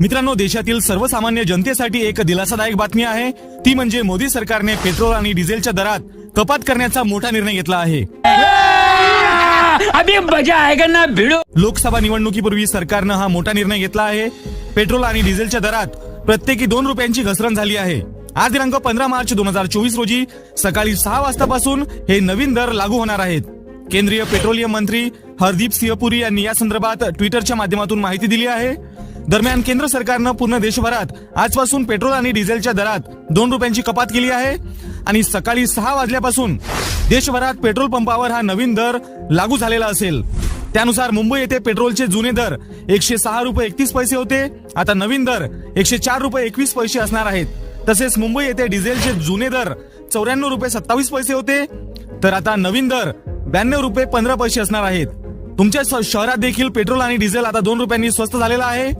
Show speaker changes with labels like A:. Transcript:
A: मित्रांनो, देशातील सर्वसामान्य जनतेसाठी एक दिलासादायक बातमी आहे, ती म्हणजे मोदी सरकारने पेट्रोल आणि डिझेलच्या दरात कपात करण्याचा मोठा निर्णय घेतला आहे.
B: अभी मजा आएगा ना भिड़ो.
A: लोकसभा निवडणुकीपूर्वी सरकारनं हा मोठा निर्णय घेतला आहे. पेट्रोल आणि डिझेलच्या दरात प्रत्येकी 2 रुपयांची घसरण झाली आहे. आज दिनांक 15 मार्च 2024 रोजी सकाळी 6 वाजतापासून हे नवीन दर लागू होणार आहेत. केंद्रीय पेट्रोलियम मंत्री हरदीप सिंह पुरी यांनी या संदर्भात ट्विटरच्या माध्यमातून माहिती दिली आहे. दरम्यान केंद्र सरकारनं पूर्ण देशभरात आजपासून पेट्रोल आणि डिझेलच्या दरात 2 रुपयांची कपात केली आहे आणि सकाळी 6 वाजल्यापासून देशभरात पेट्रोल पंपावर हा नवीन दर लागू झालेला असेल. त्यानुसार मुंबई येथे पेट्रोलचे जुने दर 106 रुपये 31 पैसे होते, आता नवीन दर 104 रुपये 21 पैसे असणार आहेत. तसेच मुंबई येथे डिझेलचे जुने दर 94 रुपये 27 पैसे होते, तर आता नवीन दर 92 रुपये 15 पैसे असणार आहेत. तुमच्या शहरात देखील पेट्रोल आणि डिझेल आता 2 रुपयांनी स्वस्त झालेला आहे.